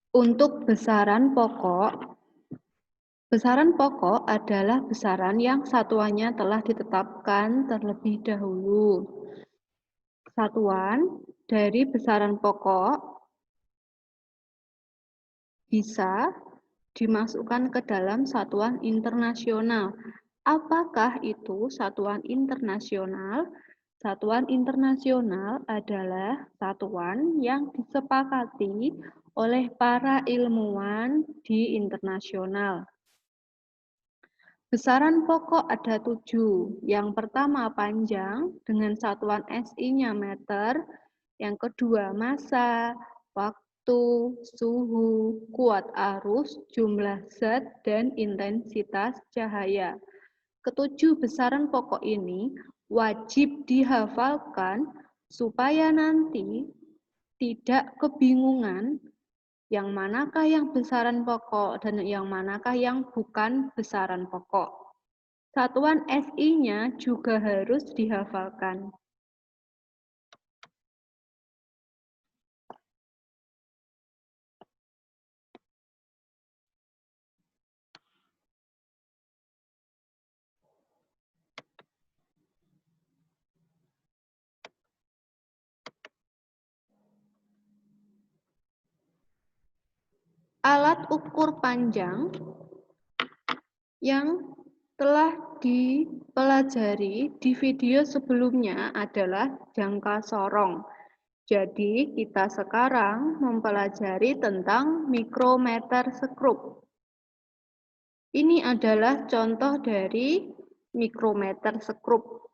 Untuk besaran pokok adalah besaran yang satuannya telah ditetapkan terlebih dahulu. Satuan dari besaran pokok bisa dimasukkan ke dalam satuan internasional. Apakah itu satuan internasional? Satuan internasional adalah satuan yang disepakati oleh para ilmuwan di internasional. Besaran pokok ada 7. Yang pertama panjang dengan satuan SI-nya meter. Yang kedua massa, waktu, suhu, kuat arus, jumlah zat, dan intensitas cahaya. Ketujuh besaran pokok ini wajib dihafalkan supaya nanti tidak kebingungan yang manakah yang besaran pokok dan yang manakah yang bukan besaran pokok. Satuan SI-nya juga harus dihafalkan. Alat ukur panjang yang telah dipelajari di video sebelumnya adalah jangka sorong. Jadi kita sekarang mempelajari tentang mikrometer sekrup. Ini adalah contoh dari mikrometer sekrup.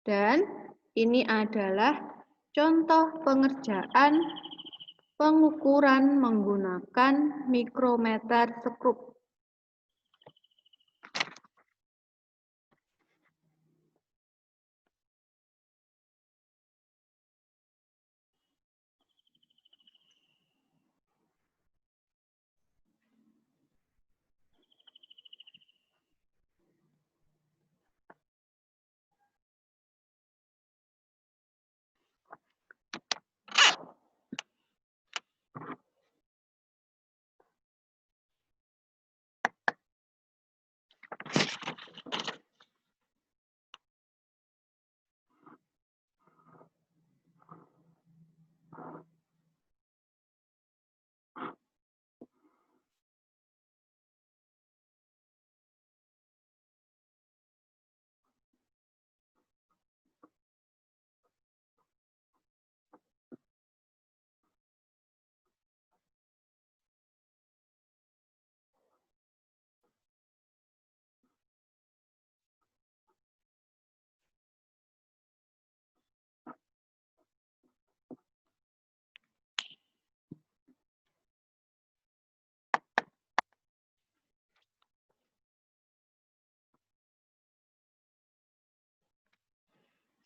Dan ini adalah contoh pengerjaan pengukuran menggunakan mikrometer sekrup.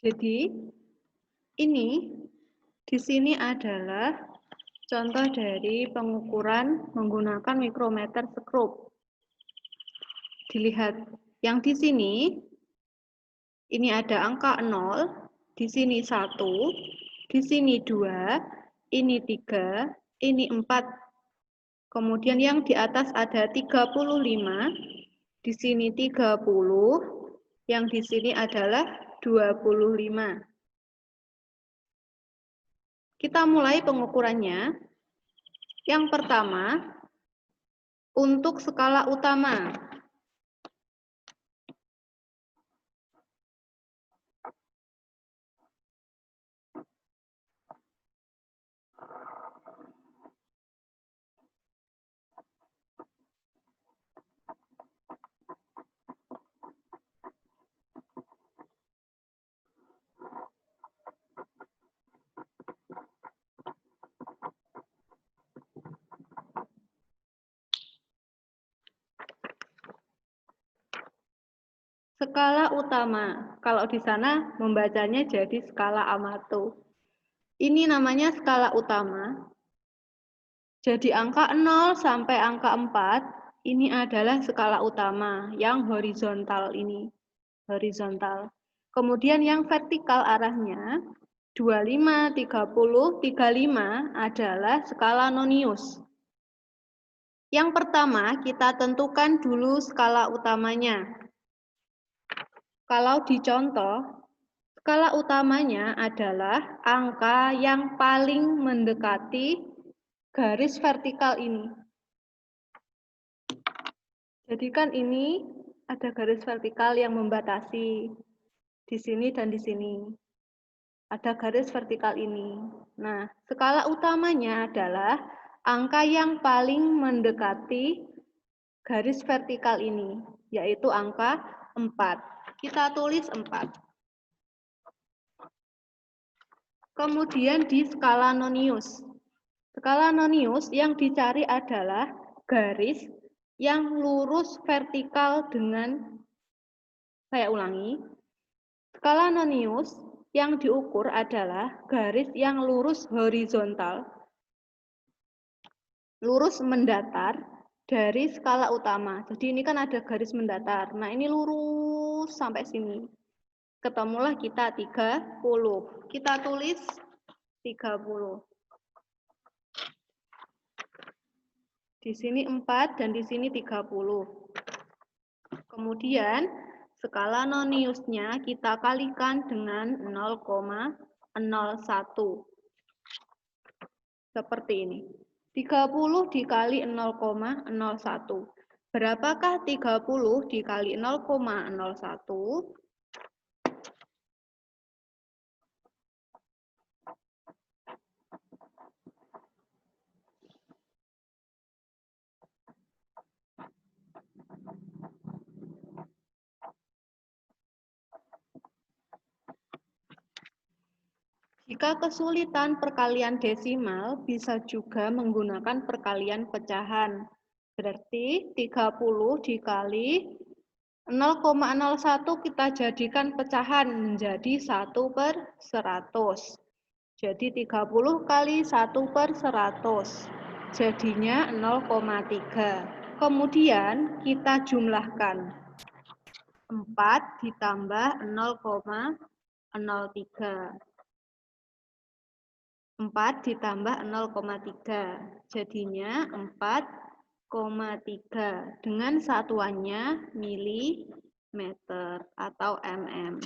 Jadi ini di sini adalah contoh dari pengukuran menggunakan mikrometer sekrup. Dilihat yang di sini, ini ada angka 0, di sini 1, di sini 2, ini 3, ini 4. Kemudian yang di atas ada 35, di sini 30, yang di sini adalah 25. Kita mulai pengukurannya. Yang pertama, untuk skala utama. Skala utama, kalau di sana membacanya jadi skala Amato. Ini namanya skala utama. Jadi angka 0 sampai angka 4, ini adalah skala utama, yang horizontal ini. Horizontal. Kemudian yang vertikal arahnya, 25, 30, 35 adalah skala nonius. Yang pertama, kita tentukan dulu skala utamanya. Kalau di contoh, skala utamanya adalah angka yang paling mendekati garis vertikal ini. Jadi kan ini ada garis vertikal yang membatasi di sini dan di sini. Ada garis vertikal ini. Nah, skala utamanya adalah angka yang paling mendekati garis vertikal ini, yaitu angka 4. Kita tulis 4. Kemudian di skala nonius. Skala nonius yang dicari adalah garis yang lurus vertikal dengan, saya ulangi, skala nonius yang diukur adalah garis yang lurus horizontal, lurus mendatar dari skala utama. Jadi ini kan ada garis mendatar. Nah, ini lurus sampai sini. Ketemulah kita 30. Kita tulis 30. Di sini 4 dan di sini 30. Kemudian skala noniusnya kita kalikan dengan 0,01. Seperti ini. 30 dikali 0,01. Berapakah 30 dikali 0,01? Jika kesulitan perkalian desimal, bisa juga menggunakan perkalian pecahan. Berarti 30 dikali 0,01 kita jadikan pecahan menjadi 1/100. Jadi 30 kali 1/100. Jadinya 0,3. Kemudian kita jumlahkan. 4 ditambah 0,03. 4 ditambah 0,3, jadinya 4,3 dengan satuannya milimeter atau mm.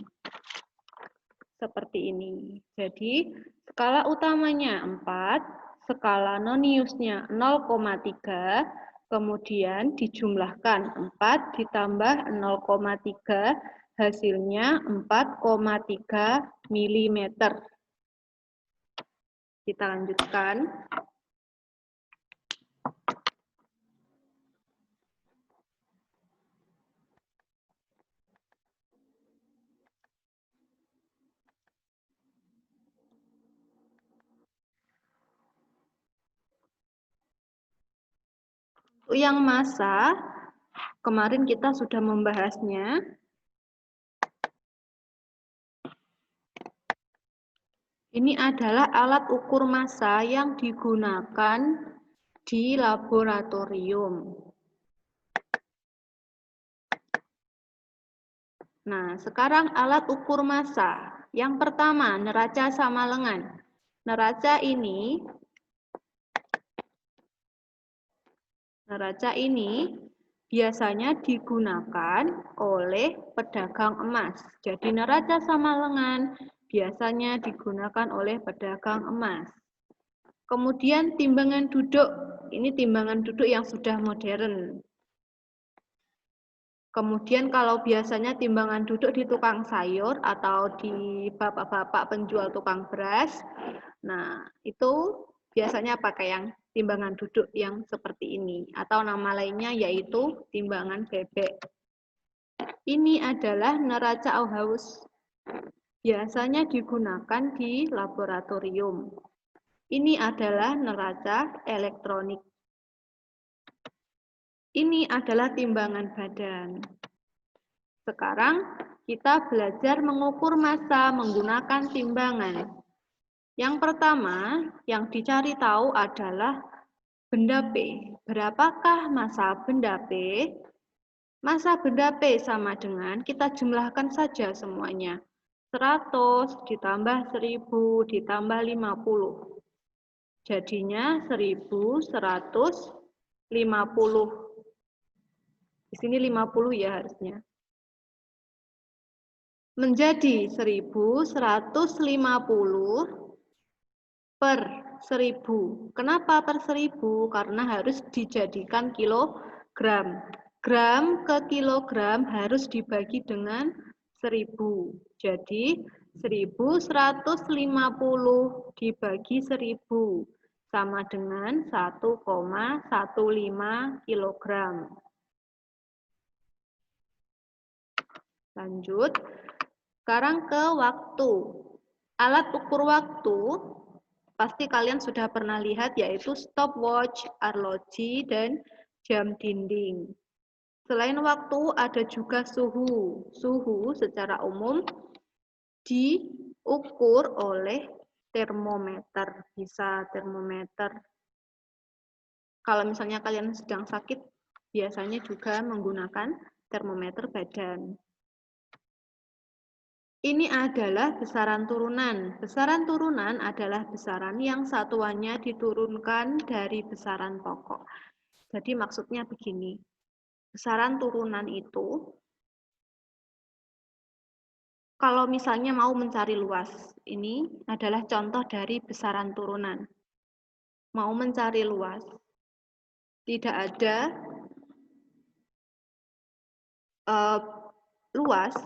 Seperti ini. Jadi skala utamanya 4, skala noniusnya 0,3, kemudian dijumlahkan 4 ditambah 0,3, hasilnya 4,3 milimeter. Kita lanjutkan. Untuk yang massa, kemarin kita sudah membahasnya. Ini adalah alat ukur massa yang digunakan di laboratorium. Nah, sekarang alat ukur massa. Yang pertama, neraca sama lengan. Neraca ini biasanya digunakan oleh pedagang emas. Jadi neraca sama lengan biasanya digunakan oleh pedagang emas. Kemudian timbangan duduk, ini timbangan duduk yang sudah modern. Kemudian kalau biasanya timbangan duduk di tukang sayur atau di bapak-bapak penjual tukang beras, nah itu biasanya pakai yang timbangan duduk yang seperti ini, atau nama lainnya yaitu timbangan bebek. Ini adalah neraca Auhaus. Biasanya digunakan di laboratorium. Ini adalah neraca elektronik. Ini adalah timbangan badan. Sekarang kita belajar mengukur massa menggunakan timbangan. Yang pertama, yang dicari tahu adalah benda P. Berapakah massa benda P? Massa benda P sama dengan, kita jumlahkan saja semuanya. 100 ditambah 1000 ditambah 50. Jadinya 1150. Di sini 50 ya harusnya. Menjadi 1150 per 1000. Kenapa per 1000? Karena harus dijadikan kilogram. Gram ke kilogram harus dibagi dengan 1000. Jadi 1150 dibagi 1000 sama dengan 1,15 kilogram. Lanjut. Sekarang ke waktu. Alat ukur waktu pasti kalian sudah pernah lihat, yaitu stopwatch, arloji, dan jam dinding. Selain waktu, ada juga suhu. Suhu secara umum diukur oleh termometer. Bisa termometer. Kalau misalnya kalian sedang sakit, biasanya juga menggunakan termometer badan. Ini adalah besaran turunan. Besaran turunan adalah besaran yang satuannya diturunkan dari besaran pokok. Jadi maksudnya begini. Besaran turunan itu, kalau misalnya mau mencari luas, ini adalah contoh dari besaran turunan. Mau mencari luas, tidak ada luas,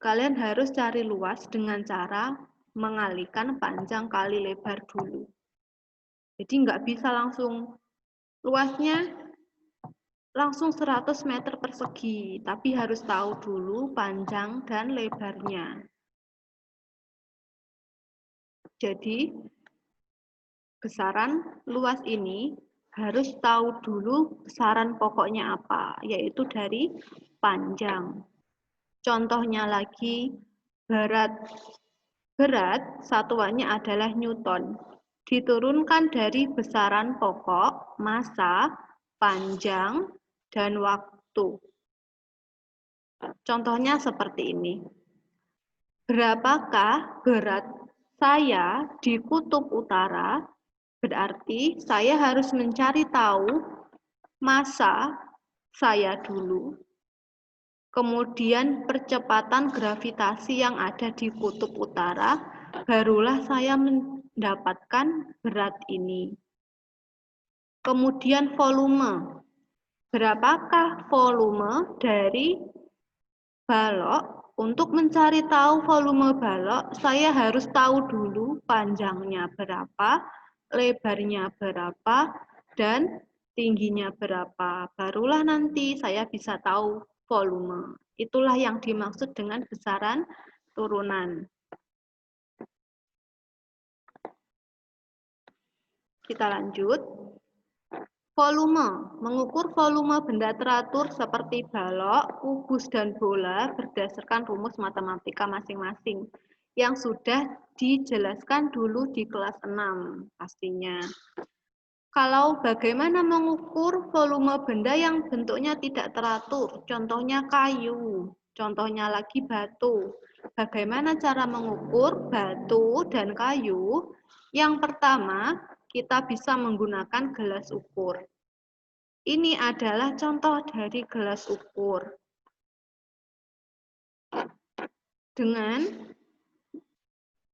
kalian harus cari luas dengan cara mengalihkan panjang kali lebar dulu. Jadi nggak bisa langsung luasnya langsung 100 meter persegi, tapi harus tahu dulu panjang dan lebarnya. Jadi, besaran luas ini harus tahu dulu besaran pokoknya apa, yaitu dari panjang. Contohnya lagi, berat. Berat satuannya adalah Newton. Diturunkan dari besaran pokok, massa, panjang, dan waktu. Contohnya seperti ini. Berapakah berat saya di kutub utara? Berarti saya harus mencari tahu massa saya dulu. Kemudian percepatan gravitasi yang ada di kutub utara, barulah saya mendapatkan berat ini. Kemudian volume. Berapakah volume dari balok? Untuk mencari tahu volume balok, saya harus tahu dulu panjangnya berapa, lebarnya berapa, dan tingginya berapa. Barulah nanti saya bisa tahu volume. Itulah yang dimaksud dengan besaran turunan. Kita lanjut. Volume. Mengukur volume benda teratur seperti balok, kubus, dan bola berdasarkan rumus matematika masing-masing yang sudah dijelaskan dulu di kelas 6 pastinya. Kalau bagaimana mengukur volume benda yang bentuknya tidak teratur, contohnya kayu, contohnya lagi batu. Bagaimana cara mengukur batu dan kayu? Yang pertama, kita bisa menggunakan gelas ukur. Ini adalah contoh dari gelas ukur. Dengan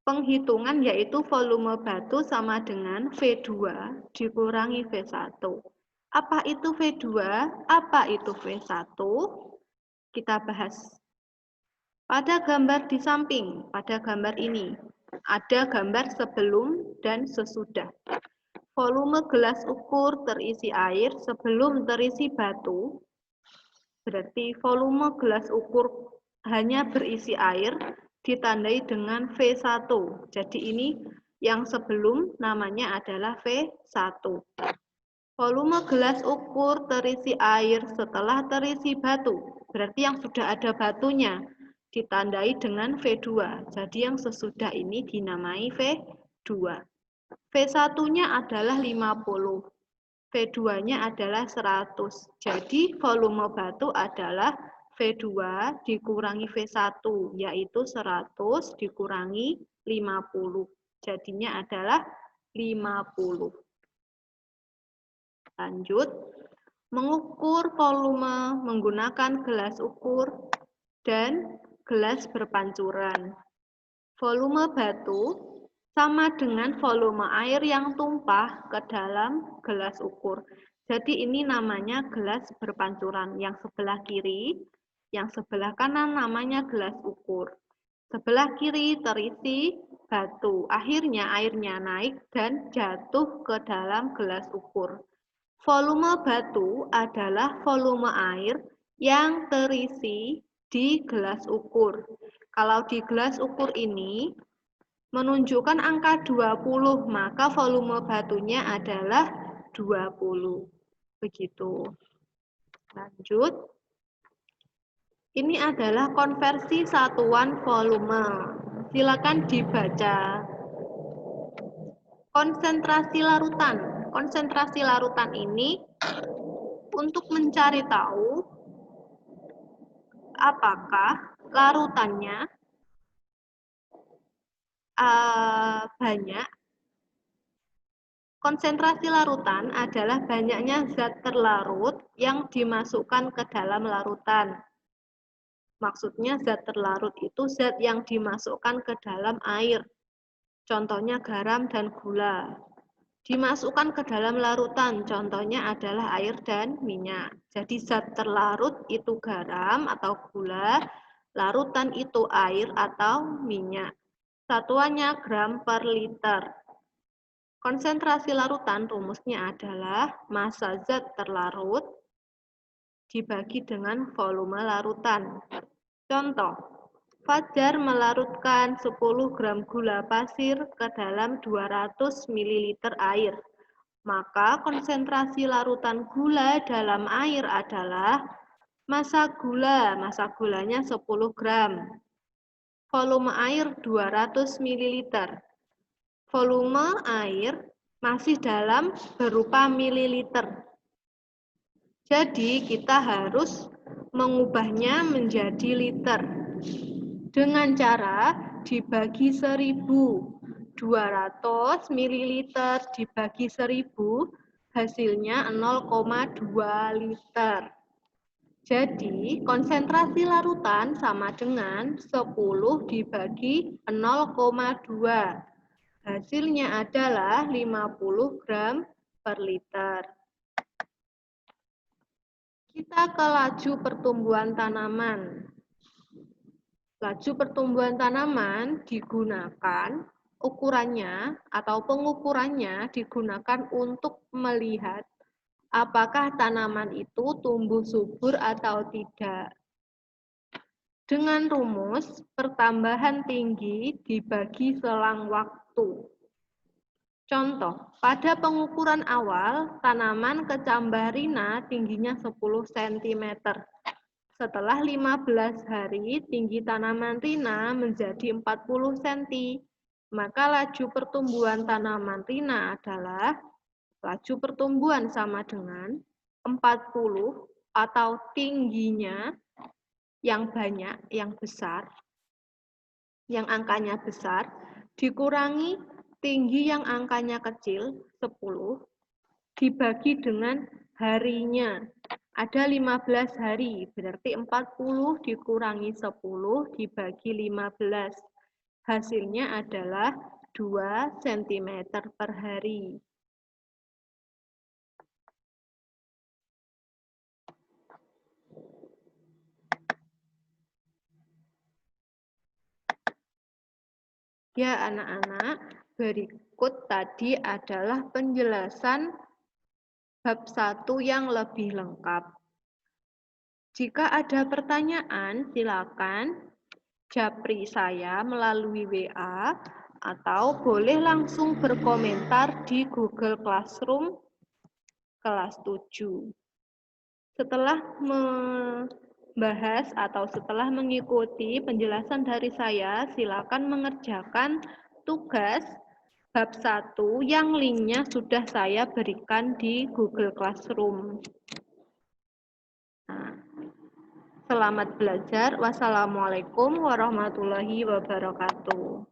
penghitungan yaitu volume batu sama dengan V2 dikurangi V1. Apa itu V2? Apa itu V1? Kita bahas. Pada gambar di samping, pada gambar ini, ada gambar sebelum dan sesudah. Volume gelas ukur terisi air sebelum terisi batu, berarti volume gelas ukur hanya berisi air, ditandai dengan V1. Jadi ini yang sebelum namanya adalah V1. Volume gelas ukur terisi air setelah terisi batu, berarti yang sudah ada batunya, ditandai dengan V2. Jadi yang sesudah ini dinamai V2. V1-nya adalah 50, V2-nya adalah 100. Jadi volume batu adalah V2 dikurangi V1, yaitu 100 dikurangi 50. Jadinya adalah 50. Lanjut, mengukur volume menggunakan gelas ukur dan gelas berpancuran. Volume batu sama dengan volume air yang tumpah ke dalam gelas ukur. Jadi ini namanya gelas berpancuran. Yang sebelah kiri, yang sebelah kanan namanya gelas ukur. Sebelah kiri terisi batu. Akhirnya airnya naik dan jatuh ke dalam gelas ukur. Volume batu adalah volume air yang terisi di gelas ukur. Kalau di gelas ukur ini menunjukkan angka 20, maka volume batunya adalah 20. Begitu. Lanjut. Ini adalah konversi satuan volume. Silakan dibaca. Konsentrasi larutan. Konsentrasi larutan ini untuk mencari tahu apakah larutannya banyak. Konsentrasi larutan adalah banyaknya zat terlarut yang dimasukkan ke dalam larutan. Maksudnya zat terlarut itu zat yang dimasukkan ke dalam air. Contohnya garam dan gula. Dimasukkan ke dalam larutan, contohnya adalah air dan minyak. Jadi zat terlarut itu garam atau gula, larutan itu air atau minyak. Satuannya gram per liter. Konsentrasi larutan rumusnya adalah massa zat terlarut dibagi dengan volume larutan. Contoh, Fajar melarutkan 10 gram gula pasir ke dalam 200 ml air. Maka konsentrasi larutan gula dalam air adalah massa gulanya 10 gram. Volume air 200 ml. Volume air masih dalam berupa mililiter. Jadi kita harus mengubahnya menjadi liter. Dengan cara dibagi 1000. 200 ml dibagi 1000, hasilnya 0,2 liter. Jadi konsentrasi larutan sama dengan 10 dibagi 0,2. Hasilnya adalah 50 gram per liter. Kita ke laju pertumbuhan tanaman. Laju pertumbuhan tanaman digunakan, ukurannya atau pengukurannya digunakan untuk melihat apakah tanaman itu tumbuh subur atau tidak. Dengan rumus pertambahan tinggi dibagi selang waktu. Contoh, pada pengukuran awal, tanaman kecambah rina tingginya 10 cm. Setelah 15 hari, tinggi tanaman rina menjadi 40 cm. Maka laju pertumbuhan tanaman rina adalah laju pertumbuhan sama dengan 40 atau tingginya yang banyak, yang besar, yang angkanya besar, dikurangi tinggi yang angkanya kecil, 10, dibagi dengan harinya. Ada 15 hari, berarti 40 dikurangi 10 dibagi 15. Hasilnya adalah 2 cm per hari. Ya anak-anak, berikut tadi adalah penjelasan bab 1 yang lebih lengkap. Jika ada pertanyaan, silakan japri saya melalui WA atau boleh langsung berkomentar di Google Classroom kelas 7. Setelah membahas atau setelah mengikuti penjelasan dari saya, silakan mengerjakan tugas bab 1 yang linknya sudah saya berikan di Google Classroom. Nah, Selamat belajar. Wassalamualaikum warahmatullahi wabarakatuh.